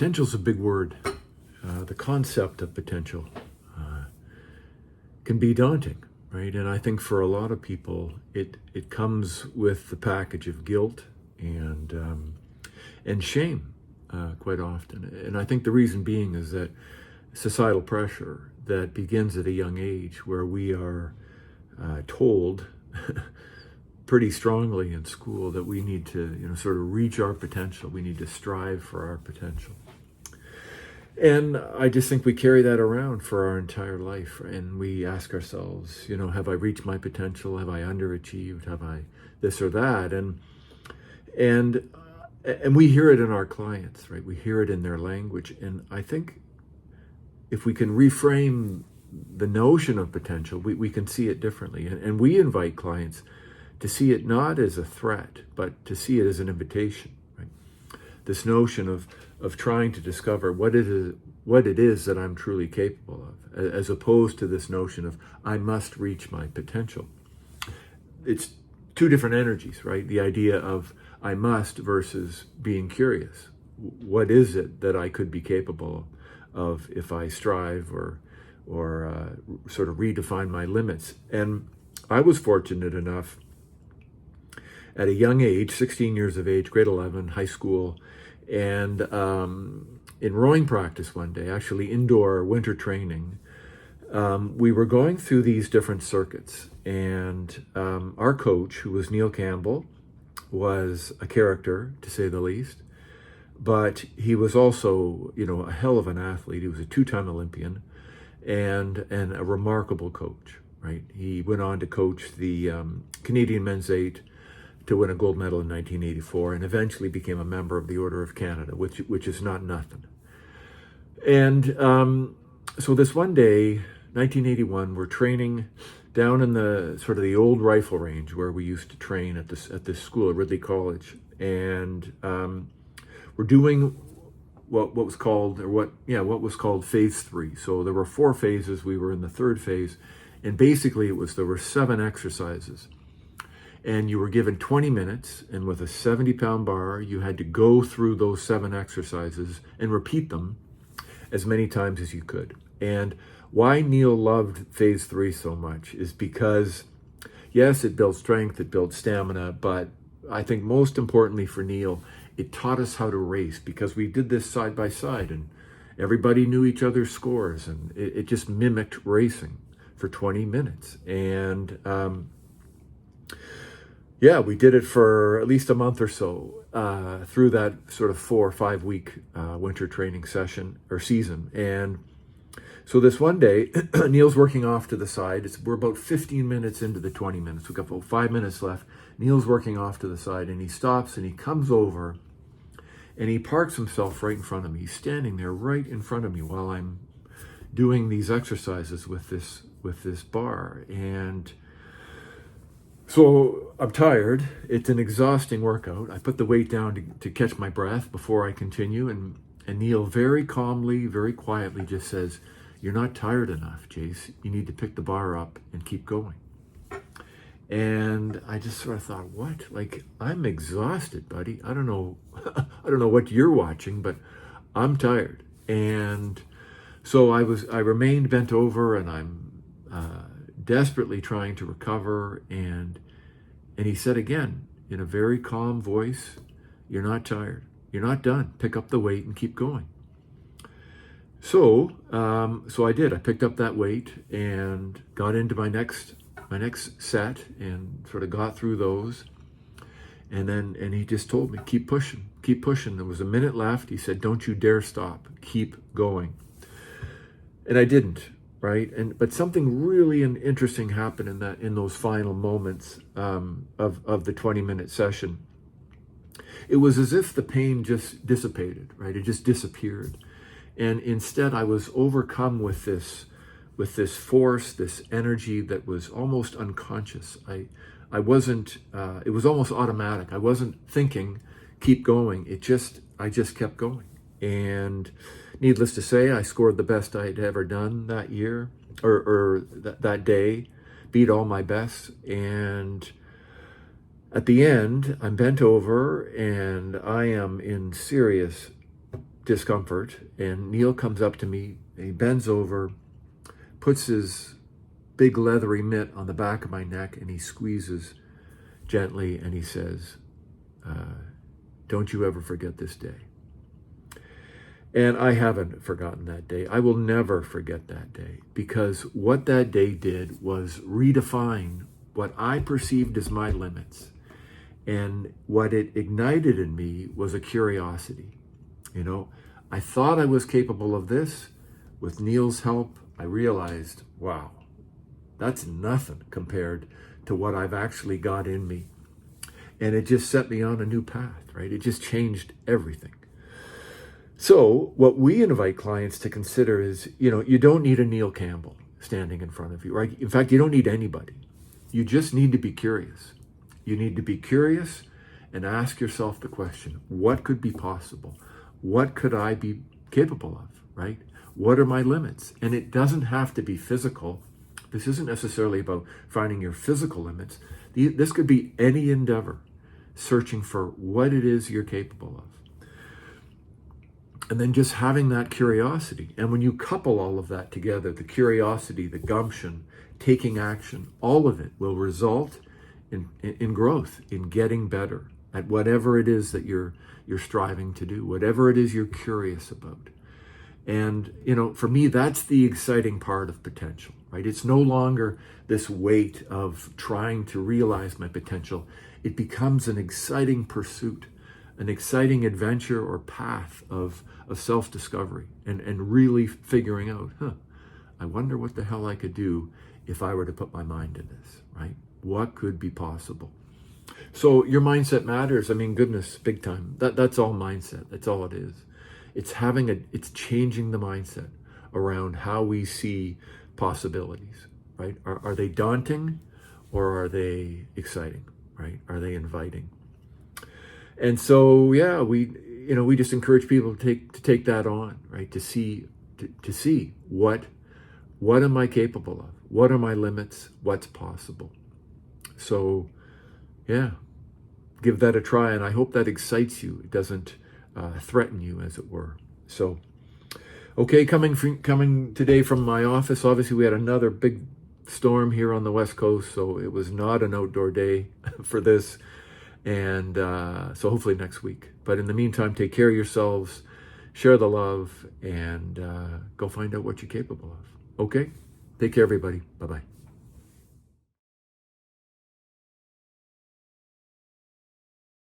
Potential is a big word. The concept of potential can be daunting, right? And I think for a lot of people, it comes with the package of guilt and shame quite often. And I think the reason being is that societal pressure that begins at a young age, where we are told pretty strongly in school that we need to, sort of reach our potential. We need to strive for our potential. And I just think we carry that around for our entire life. And we ask ourselves, have I reached my potential? Have I underachieved? Have I this or that? And we hear it in our clients, right? We hear it in their language. And I think if we can reframe the notion of potential, we can see it differently. And we invite clients to see it not as a threat, but to see it as an invitation, right? This notion of trying to discover what it is that I'm truly capable of, as opposed to this notion of I must reach my potential. It's two different energies, right? The idea of I must versus being curious. What is it that I could be capable of if I strive or sort of redefine my limits? And I was fortunate enough at a young age, 16 years of age, grade 11, high school, and in rowing practice one day, actually indoor winter training, we were going through these different circuits. And our coach, who was Neil Campbell, was a character, to say the least. But he was also, a hell of an athlete. He was a two-time Olympian and a remarkable coach, right? He went on to coach the Canadian men's eight to win a gold medal in 1984, and eventually became a member of the Order of Canada, which is not nothing. And so this one day, 1981, we're training down in the sort of the old rifle range where we used to train at this school at Ridley College, and we're doing what was called phase 3. So there were 4 phases. We were in the 3rd phase, and basically there were 7 exercises. And you were given 20 minutes, and with a 70-pound bar, you had to go through those 7 exercises and repeat them as many times as you could. And why Neil loved phase 3 so much is because, yes, it builds strength, it builds stamina, but I think most importantly for Neil, it taught us how to race, because we did this side by side and everybody knew each other's scores, and it just mimicked racing for 20 minutes. And we did it for at least a month or so through that sort of 4 or 5 week winter training session or season. And so this one day, Neil's working off to the side. We're about 15 minutes into the 20 minutes. We've got about 5 minutes left. Neil's working off to the side, and he stops and he comes over and he parks himself right in front of me. He's standing there right in front of me while I'm doing these exercises with this bar. And so I'm tired. It's an exhausting workout. I put the weight down to catch my breath before I continue. And Neil very calmly, very quietly just says, "You're not tired enough, Jace. You need to pick the bar up and keep going." And I just sort of thought, what? Like, I'm exhausted, buddy. I don't know what you're watching, but I'm tired. And so I remained bent over, and I'm desperately trying to recover. And he said again, in a very calm voice, "You're not tired. You're not done. Pick up the weight and keep going." So I did. I picked up that weight and got into my next set and sort of got through those. And he just told me, keep pushing. There was a minute left. He said, "Don't you dare stop. Keep going." And I didn't, right? But something really interesting happened in those final moments of the 20-minute session. It was as if the pain just dissipated, right? It just disappeared. And instead, I was overcome with this force, this energy that was almost unconscious. I wasn't. It was almost automatic. I wasn't thinking, "Keep going." I just kept going. And needless to say, I scored the best I had ever done that year, or that day, beat all my bests. And at the end, I'm bent over, and I am in serious discomfort, and Neil comes up to me, he bends over, puts his big leathery mitt on the back of my neck, and he squeezes gently, and he says, don't you ever forget this day. And I haven't forgotten that day. I will never forget that day, because what that day did was redefine what I perceived as my limits. And what it ignited in me was a curiosity. You know, I thought I was capable of this. With Neil's help, I realized, wow, that's nothing compared to what I've actually got in me. And it just set me on a new path, right? It just changed everything. So what we invite clients to consider is, you don't need a Neil Campbell standing in front of you, right? In fact, you don't need anybody. You just need to be curious. You need to be curious and ask yourself the question, what could be possible? What could I be capable of, right? What are my limits? And it doesn't have to be physical. This isn't necessarily about finding your physical limits. This could be any endeavor, searching for what it is you're capable of. And then just having that curiosity. And when you couple all of that together, the curiosity, the gumption, taking action, all of it will result in growth, in getting better at whatever it is that you're striving to do, whatever it is you're curious about. And, for me, that's the exciting part of potential, right? It's no longer this weight of trying to realize my potential. It becomes an exciting pursuit, an exciting adventure or path of self-discovery and really figuring out, I wonder what the hell I could do if I were to put my mind to this, right? What could be possible? So your mindset matters. I mean, goodness, big time. That's all mindset. That's all it is. It's changing the mindset around how we see possibilities, right? Are they daunting or are they exciting, right? Are they inviting? And so, yeah, we just encourage people to take that on, right? To see what am I capable of? What are my limits? What's possible? So, yeah, give that a try, and I hope that excites you. It doesn't threaten you, as it were. So, okay, coming today from my office. Obviously, we had another big storm here on the West Coast, so it was not an outdoor day for this. And so hopefully next week. But in the meantime, take care of yourselves, share the love, and go find out what you're capable of. Okay? Take care, everybody. Bye-bye.